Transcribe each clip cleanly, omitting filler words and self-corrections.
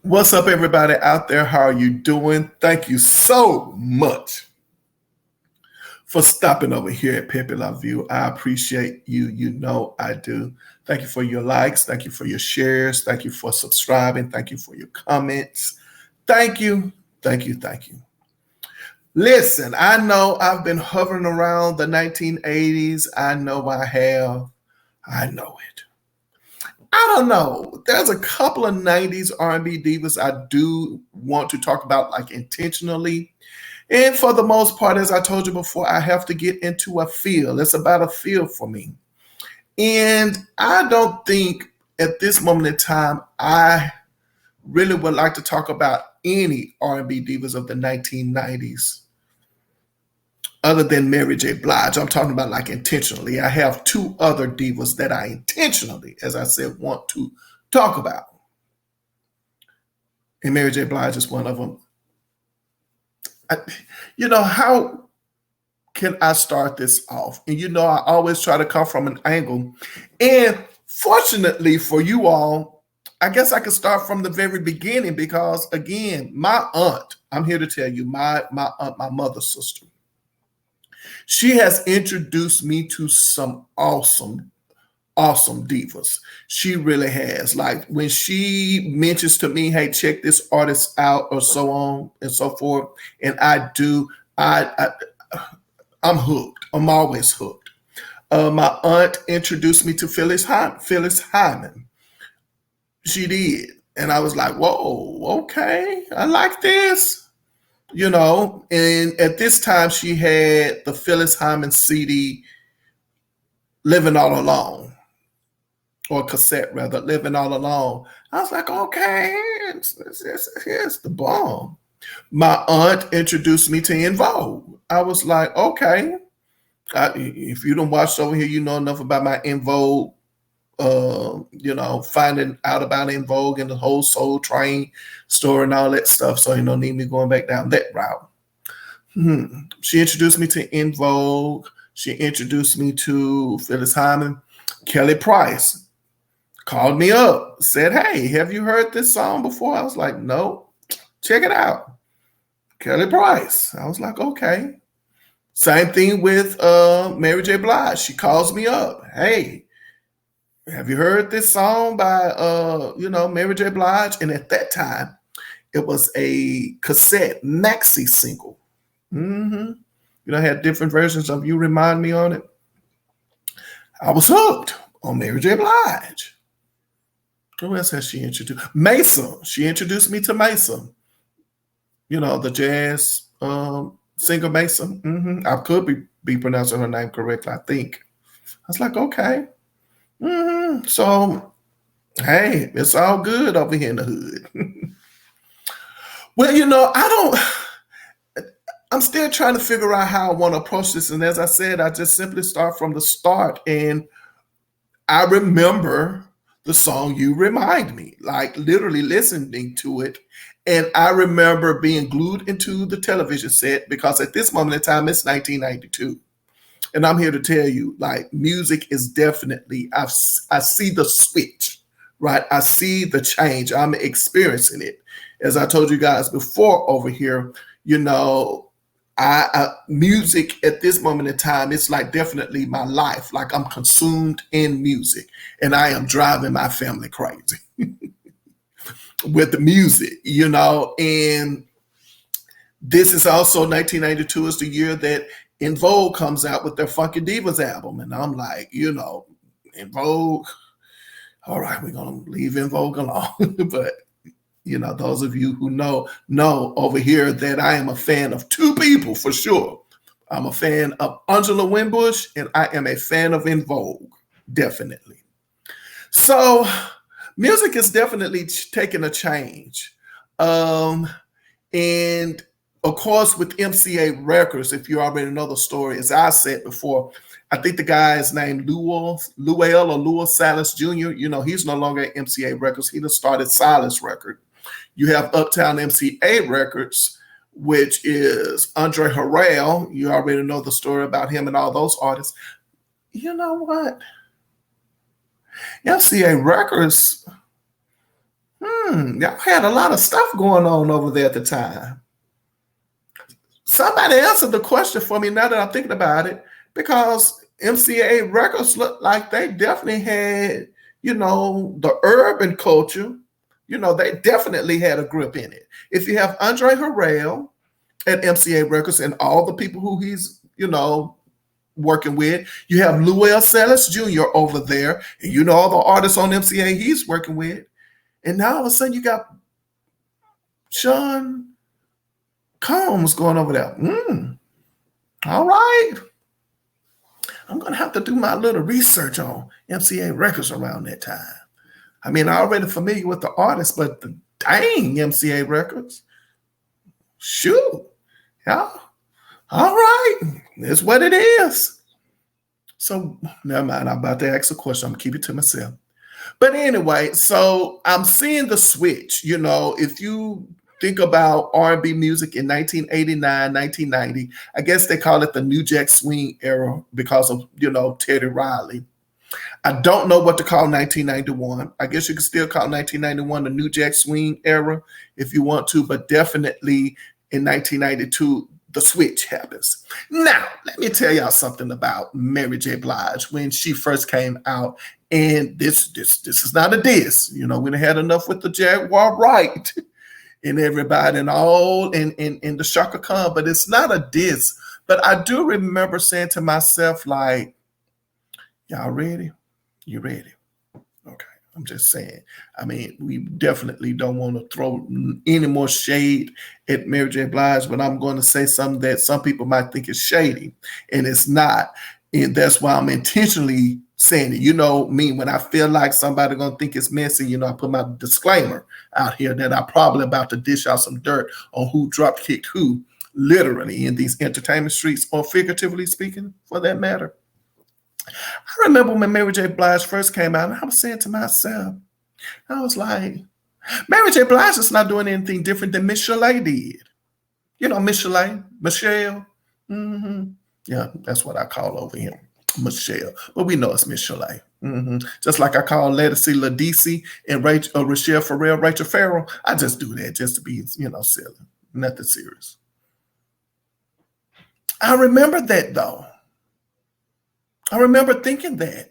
What's up, everybody out there? How are you doing? Thank you so much for stopping over here at Pepe La View. I appreciate you. You know I do. Thank you for your likes. Thank you for your shares. Thank you for subscribing. Thank you for your comments. Thank you. Thank you. Thank you. Listen, I know I've been hovering around the 1980s. I know I have. I know it. I don't know. There's a couple of 90s R&B divas I do want to talk about, like, intentionally. And for the most part, as I told you before, I have to get into a feel. It's about a feel for me. And I don't think at this moment in time, I really would like to talk about any R&B divas of the 1990s other than Mary J. Blige. I'm talking about, like, intentionally. I have two other divas that I intentionally, as I said, want to talk about. And Mary J. Blige is one of them. How can I start this off? And I always try to come from an angle. And fortunately for you all, I guess I could start from the very beginning because, again, my aunt, I'm here to tell you, my aunt, my mother's sister, she has introduced me to some awesome divas. She really has. Like, when she mentions to me, hey, check this artist out, or so on and so forth, and I do, I'm hooked. I'm always hooked. My aunt introduced me to Phyllis Hyman. She did. And I was like, whoa, okay, I like this. And at this time she had the Phyllis Hyman CD, Living All Alone, or cassette rather, Living All Alone. I was like, okay, it's the bomb. My aunt introduced me to En Vogue. I was like, okay. If you don't watch over here, you know enough about my En Vogue, finding out about En Vogue and the whole Soul Train story and all that stuff. So you don't need me going back down that route. She introduced me to En Vogue. She introduced me to Phyllis Hyman. Kelly Price called me up, said, hey, have you heard this song before? I was like, no, check it out. Kelly Price. I was like, okay. Same thing with Mary J. Blige. She calls me up. Hey, have you heard this song by, Mary J. Blige? And at that time, it was a cassette maxi single. Had different versions of You Remind Me on it. I was hooked on Mary J. Blige. Who else has she introduced? Meli'sa. She introduced me to Meli'sa. The jazz singer Meli'sa. I could be pronouncing her name correctly, I think. I was like, okay. So, hey, it's all good over here in the hood. Well, I'm still trying to figure out how I want to approach this. And as I said, I just simply start from the start. And I remember the song You Remind Me, like literally listening to it. And I remember being glued into the television set because at this moment in time, it's 1992. And I'm here to tell you, like, music is definitely, I see the switch, right? I see the change. I'm experiencing it. As I told you guys before over here, music at this moment in time, it's like definitely my life. Like, I'm consumed in music and I am driving my family crazy with the music, and this is also 1992 is the year that En Vogue comes out with their Funky Divas album. And I'm like, En Vogue, all right, we're going to leave En Vogue alone. But, those of you who know over here that I am a fan of two people for sure. I'm a fan of Angela Winbush and I am a fan of En Vogue, definitely. So music is definitely taking a change. And of course, with MCA Records, if you already know the story, as I said before, I think the guy is named Lewell Silas Jr. He's no longer at MCA Records. He just started Silas Record. You have Uptown MCA Records, which is Andre Harrell. You already know the story about him and all those artists. You know what? MCA Records, Y'all had a lot of stuff going on over there at the time. Somebody answered the question for me now that I'm thinking about it, because MCA Records looked like they definitely had, the urban culture. They definitely had a grip in it. If you have Andre Harrell at MCA Records and all the people who he's, working with, you have Llewellyn Sellers Jr. over there, and all the artists on MCA he's working with. And now all of a sudden you got Sean Combs going over there. All right. I'm going to have to do my little research on MCA Records around that time. I mean, I'm already familiar with the artists, but the dang MCA Records. Shoot. Yeah. All right. That's what it is. So never mind. I'm about to ask a question. I'm going to keep it to myself. But anyway, so I'm seeing the switch. If you think about R&B music in 1989, 1990, I guess they call it the New Jack Swing era because of, Teddy Riley. I don't know what to call 1991. I guess you could still call 1991 the New Jack Swing era if you want to, but definitely in 1992, the switch happens. Now, let me tell y'all something about Mary J. Blige when she first came out. And this is not a diss. We done had enough with the Jaguar Wright and everybody and all in the Shaka Khan, but it's not a diss. But I do remember saying to myself, like, y'all ready? You ready? Okay, I'm just saying. I mean, we definitely don't want to throw any more shade at Mary J. Blige, but I'm going to say something that some people might think is shady, and it's not. And that's why I'm intentionally saying it. Me, when I feel like somebody going to think it's messy, I put my disclaimer out here that I'm probably about to dish out some dirt on who drop kicked who, literally in these entertainment streets, or figuratively speaking, for that matter. I remember when Mary J. Blige first came out, and I was saying to myself, I was like, Mary J. Blige is not doing anything different than Miss Chalet did. Michelle. Yeah, that's what I call over here, Michelle. But we know it's Miss Chalet. Just like I call Lettucey Ladisi and Rachelle Farrell, Rachel Farrell. I just do that just to be, silly. Nothing serious. I remember that, though. I remember thinking that.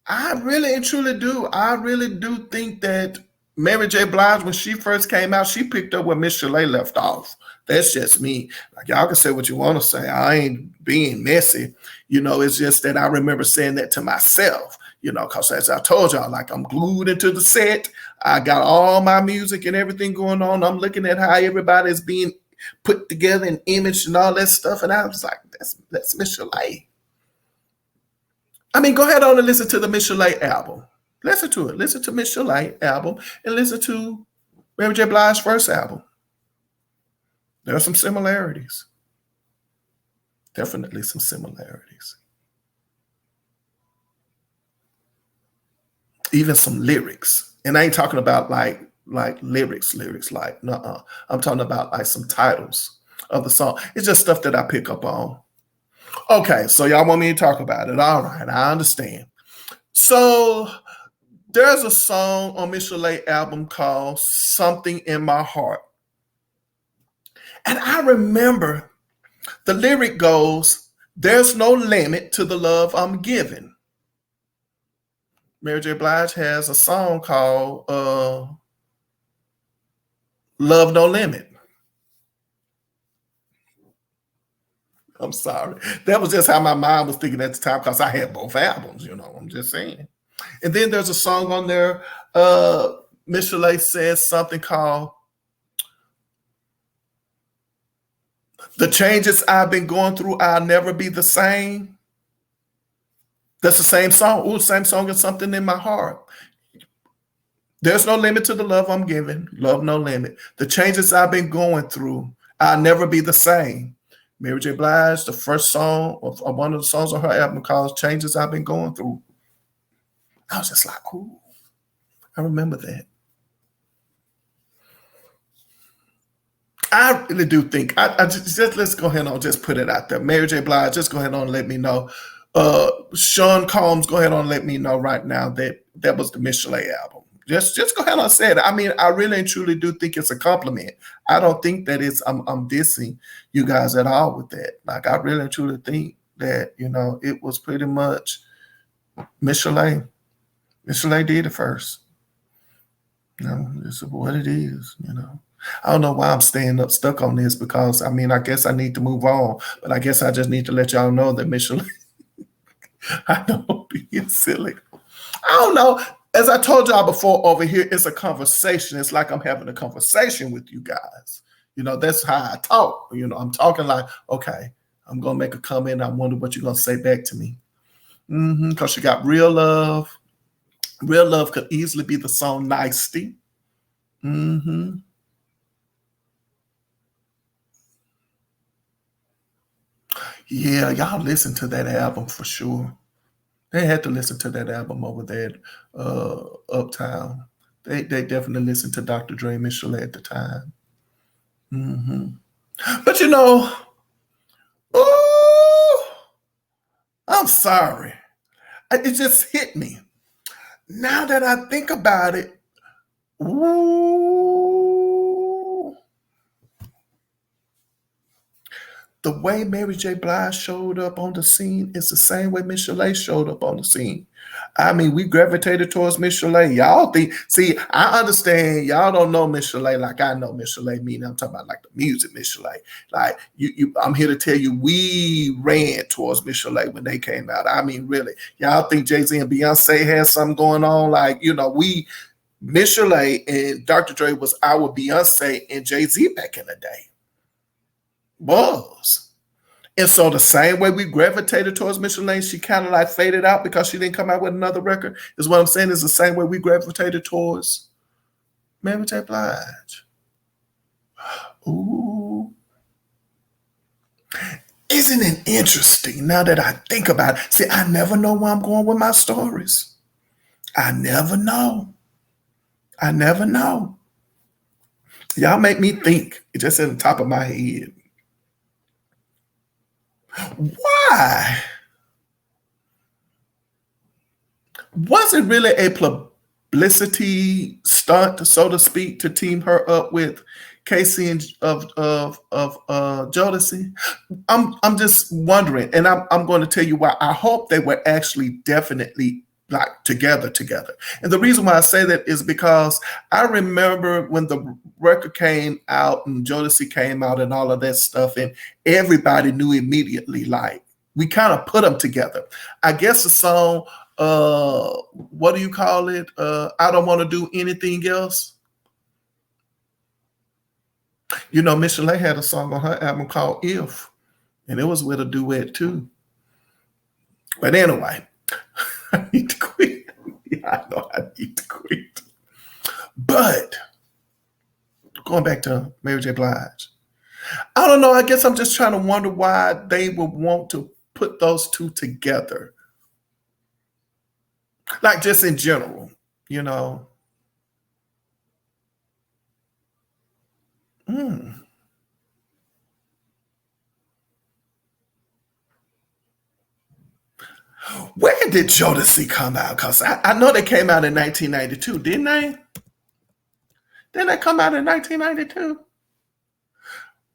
I really and truly do. I really do think that Mary J. Blige, when she first came out, she picked up where Miss Chalet left off. That's just me. Like, y'all can say what you want to say. I ain't being messy. It's just that I remember saying that to myself, because as I told y'all, like, I'm glued into the set. I got all my music and everything going on. I'm looking at how everybody's being put together and imaged and all that stuff. And I was like, that's Miss Chalet. I mean, go ahead on and listen to the Miss Chalet album. Listen to it. Listen to Miss Chalet album and listen to Mary J. Blige's first album. There are some similarities. Definitely some similarities. Even some lyrics. And I ain't talking about like lyrics, like, nuh-uh. I'm talking about like some titles of the song. It's just stuff that I pick up on. Okay, so y'all want me to talk about it. All right, I understand. So there's a song on Miss Chalet album called Something in My Heart. And I remember the lyric goes, there's no limit to the love I'm giving. Mary J. Blige has a song called Love No Limit. I'm sorry. That was just how my mind was thinking at the time because I had both albums, I'm just saying. And then there's a song on there, Miss Chalet says something called The Changes I've Been Going Through, I'll Never Be the Same. That's the same song. Ooh, same song as Something in My Heart. There's no limit to the love I'm giving. Love no limit. The changes I've been going through, I'll never be the same. Mary J. Blige, the first song of one of the songs on her album called Changes I've Been Going Through. I was just like, ooh, I remember that. I really do think, I just let's go ahead and just put it out there. Mary J. Blige, just go ahead and let me know. Sean Combs, go ahead and let me know right now that was the Miss Chalet album. Just go ahead and say it. I mean, I really and truly do think it's a compliment. I don't think that I'm dissing you guys at all with that. Like, I really and truly think that, it was pretty much Miss Chalet. Miss Chalet did it first. This is what it is, I don't know why I'm staying stuck on this, because I guess I need to move on, but I guess I just need to let y'all know that Miss Chalet, I know, being silly. I don't know. As I told y'all before, over here, it's a conversation. It's like I'm having a conversation with you guys. That's how I talk. I'm talking like, okay, I'm going to make a comment. I wonder what you're going to say back to me. Because you got Real Love. Real Love could easily be the song Nicety. Yeah, y'all listen to that album for sure. They had to listen to that album over there, Uptown. They definitely listened to Dr. Dre and Miss Chalet at the time. But ooh, I'm sorry. It just hit me. Now that I think about it, ooh, the way Mary J. Blige showed up on the scene is the same way Miss Chalet showed up on the scene. I mean, we gravitated towards Miss Chalet. Y'all see, I understand y'all don't know Miss Chalet like I know Miss Chalet, meaning I'm talking about like the music Miss Chalet. Like I'm here to tell you, we ran towards Miss Chalet when they came out. I mean, really, y'all think Jay-Z and Beyonce had something going on? Like, Miss Chalet and Dr. Dre was our Beyonce and Jay-Z back in the day. Was. And so the same way we gravitated towards Miss Chalet, she kind of like faded out because she didn't come out with another record, is what I'm saying, is the same way we gravitated towards Mary J. Blige. Ooh. Isn't it interesting now that I think about it? See, I never know where I'm going with my stories. I never know. Y'all make me think. It just at the top of my head. Why? Was it really a publicity stunt, so to speak, to team her up with Casey and of Jodeci? I'm just wondering, and I'm going to tell you why. I hope they were actually definitely like together. And the reason why I say that is because I remember when the record came out and Jodeci came out and all of that stuff, and everybody knew immediately, like, we kind of put them together. I guess the song, what do you call it? I Don't Want to Do Anything Else. Miss Chalet had a song on her album called If, and it was with a duet too. But anyway, I need to quit. Yeah, I know I need to quit. But going back to Mary J. Blige, I don't know. I guess I'm just trying to wonder why they would want to put those two together. Like, just in general, Where did Jodeci come out? Because I know they came out in 1992, didn't they? Didn't they come out in 1992?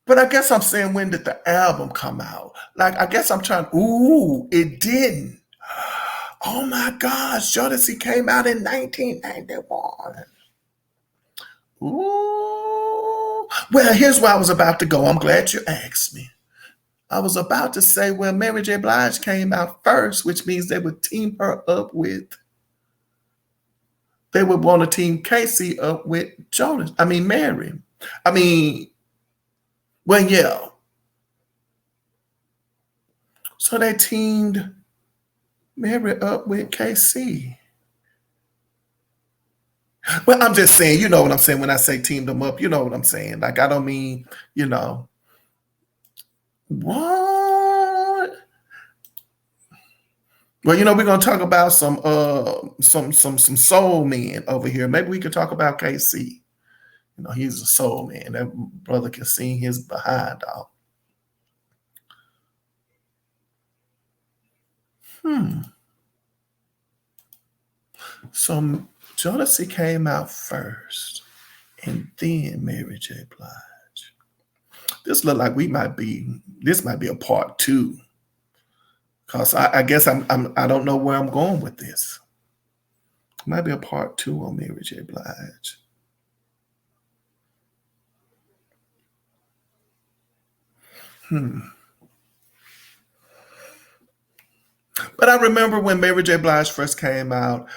But I guess I'm saying, when did the album come out? Like, I guess I'm trying. Ooh, it didn't. Oh my gosh, Jodeci came out in 1991. Ooh. Well, here's where I was about to go. I'm glad you asked me. I was about to say, well, Mary J. Blige came out first, which means they would team her up with. They would want to team Casey up with Mary. Well, yeah. So they teamed Mary up with KC. Well, I'm just saying, you know what I'm saying when I say teamed them up, you know what I'm saying. Like, I don't mean, what? Well, we're gonna talk about some soul men over here. Maybe we could talk about KC. He's a soul man. That brother can sing his behind off. So Jodeci came out first, and then Mary J. Blige. This look like this might be a part two. Cause I guess I don't know where I'm going with this. Might be a part two on Mary J. Blige. But I remember when Mary J. Blige first came out,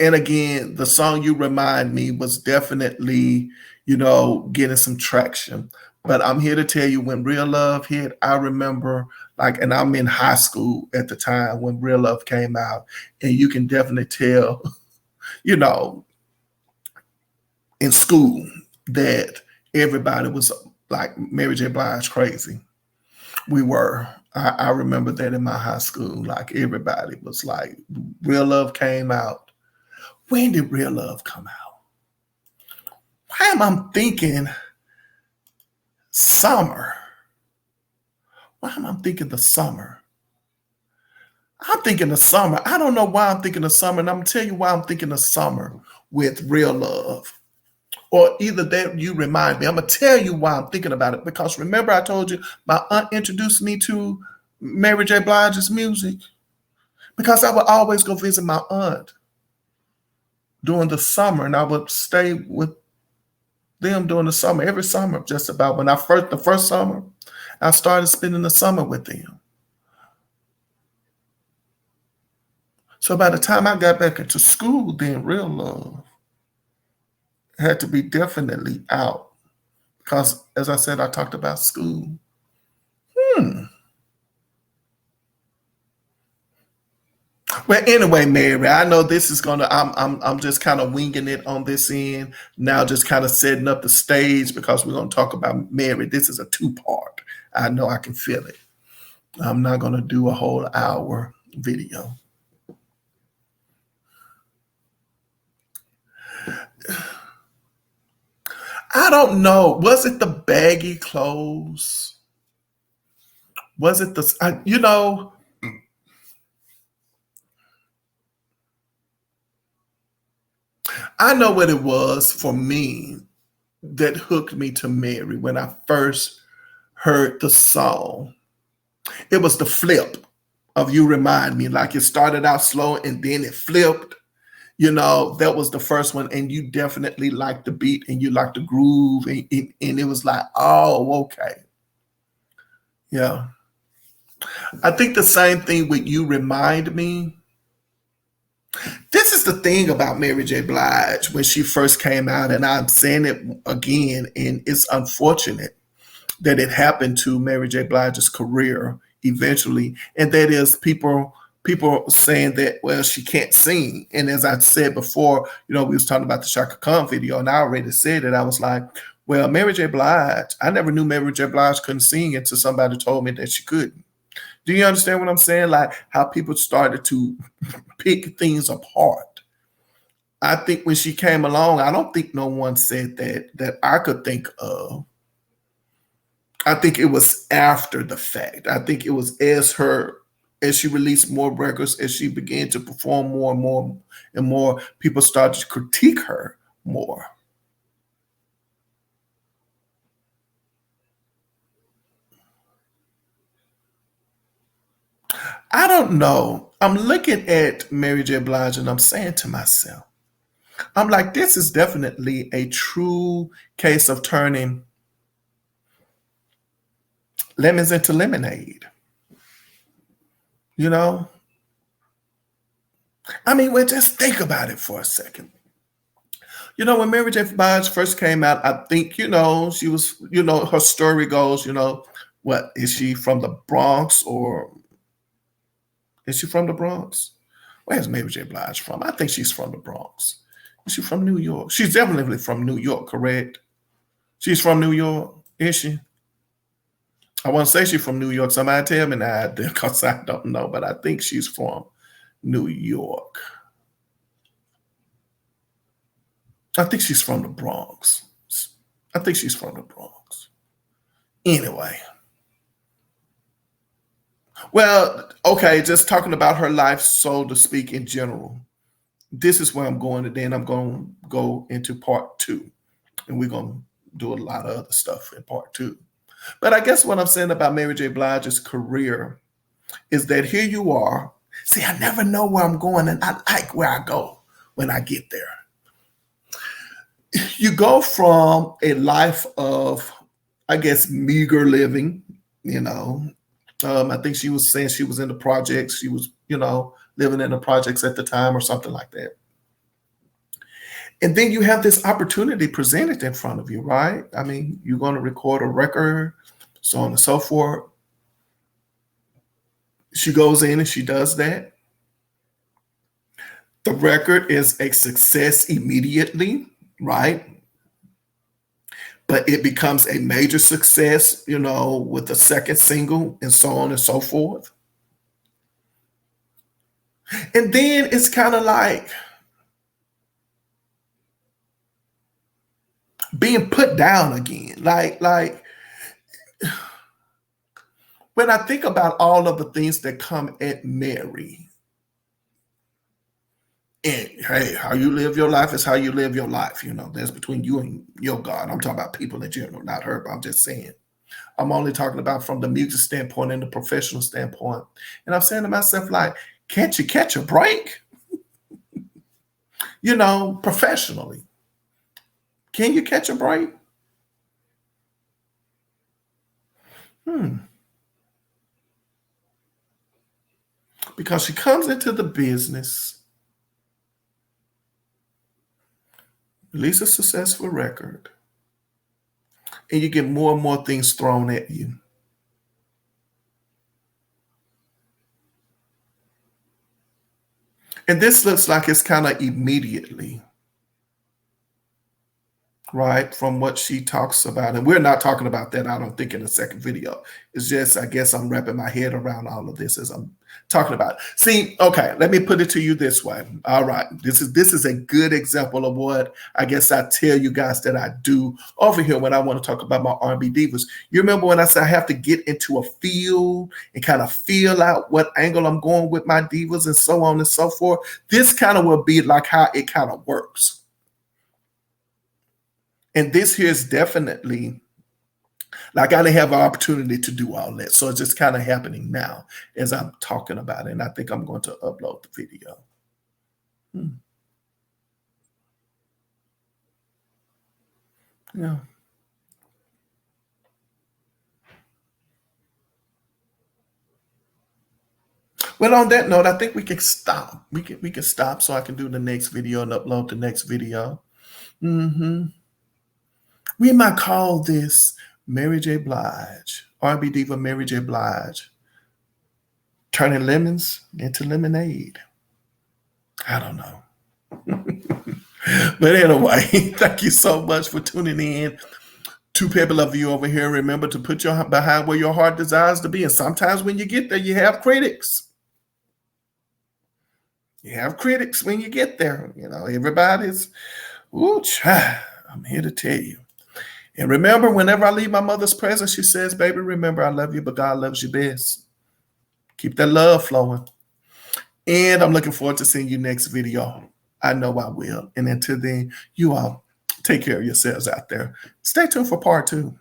and again, the song You Remind Me was definitely, getting some traction. But I'm here to tell you, when Real Love hit, I remember, and I'm in high school at the time when Real Love came out, and you can definitely tell, you know, in school that everybody was like Mary J. Blige crazy. We were. I remember that in my high school, like everybody was like, Real Love came out. When did Real Love come out? Why am I thinking summer? Why am I thinking the summer? I'm thinking the summer. I don't know why I'm thinking the summer, and I'm gonna tell you why I'm thinking the summer with Real Love. Or either that You Remind Me. I'm gonna tell you why I'm thinking about it, because remember I told you my aunt introduced me to Mary J. Blige's music, because I would always go visit my aunt during the summer, and I would stay with them during the summer, every summer, just about. When the first summer, I started spending the summer with them. So by the time I got back into school, then Real Love had to be definitely out, because, as I said, I talked about school. Well, anyway, Mary, I know this is gonna. I'm just kind of winging it on this end now, just kind of setting up the stage, because we're gonna talk about Mary. This is a two-part. I know I can feel it. I'm not gonna do a whole hour video. I don't know. Was it the baggy clothes? Was it I know what it was for me that hooked me to Mary when I first heard the song. It was the flip of You Remind Me. Like, it started out slow and then it flipped. That was the first one. And you definitely liked the beat and you liked the groove. And it was like, oh, okay. Yeah. I think the same thing with You Remind Me. This is the thing about Mary J. Blige when she first came out, and I'm saying it again, and it's unfortunate that it happened to Mary J. Blige's career eventually, and that is people saying that, well, she can't sing. And as I said before, we was talking about the Shaka Khan video, and I already said it. I was like, well, Mary J. Blige, I never knew Mary J. Blige couldn't sing until somebody told me that she couldn't. Do you understand what I'm saying? Like, how people started to pick things apart. I think when she came along, I don't think no one said that I could think of. I think it was after the fact. I think it was as she released more records, as she began to perform more and more and more, people started to critique her more. I don't know. I'm looking at Mary J. Blige and I'm saying to myself, I'm like, this is definitely a true case of turning lemons into lemonade. You know? I mean, well, just think about it for a second. When Mary J. Blige first came out, I think, she was, her story goes, what, is she from the Bronx, or is she from the Bronx? Where's Mary J. Blige from? I think she's from the Bronx. Is she from New York? She's definitely from New York, correct? She's from New York, is she? I want to say she's from New York. Somebody tell me that, because I don't know, but I think she's from New York. I think she's from the Bronx. I think she's from the Bronx. Anyway, Well, okay, just talking about her life, so to speak, in general. This is where I'm going, and then I'm going to go into part two, and we're going to do a lot of other stuff in part two. But I guess what I'm saying about Mary J. Blige's career is that here you are. See, I never know where I'm going, and I like where I go when I get there. You go from a life of, I guess, meager living, you know. I think she was saying she was in the projects. She was, living in the projects at the time or something like that. And then you have this opportunity presented in front of you, right? I mean, you're going to record a record, so on and so forth. She goes in and she does that. The record is a success immediately, right? But it becomes a major success, with the second single and so on and so forth. And then it's kind of like being put down again. Like when I think about all of the things that come at Mary, and hey, how you live your life is how you live your life. That's between you and your God. I'm talking about people in general, not her, but I'm just saying. I'm only talking about from the music standpoint and the professional standpoint. And I'm saying to myself, like, can't you catch a break? Professionally. Can you catch a break? Because she comes into the business, release a successful record, and you get more and more things thrown at you. And this looks like it's kind of immediately, right, from what she talks about. And we're not talking about that, I don't think, in the second video. It's just, I guess I'm wrapping my head around all of this as I'm talking about it. See, okay, let me put it to you this way. All right, this is a good example of what I guess I tell you guys that I do over here when I want to talk about my R&B divas. You remember when I said I have to get into a field and kind of feel out what angle I'm going with my divas and so on and so forth? This kind of will be like how it kind of works. And this here is definitely, like, I didn't have an opportunity to do all that. So it's just kind of happening now as I'm talking about it. And I think I'm going to upload the video. Yeah. Well, on that note, I think we can stop. We can stop so I can do the next video and upload the next video. We might call this Mary J. Blige, R&B diva Mary J. Blige, turning lemons into lemonade. I don't know. But anyway, thank you so much for tuning in to People of You over here. Remember to put your behind where your heart desires to be. And sometimes when you get there, you have critics. You have critics when you get there. Everybody's, ooh, child, I'm here to tell you. And remember, whenever I leave my mother's presence, she says, baby, remember, I love you, but God loves you best. Keep that love flowing. And I'm looking forward to seeing you next video. I know I will. And until then, you all take care of yourselves out there. Stay tuned for part two.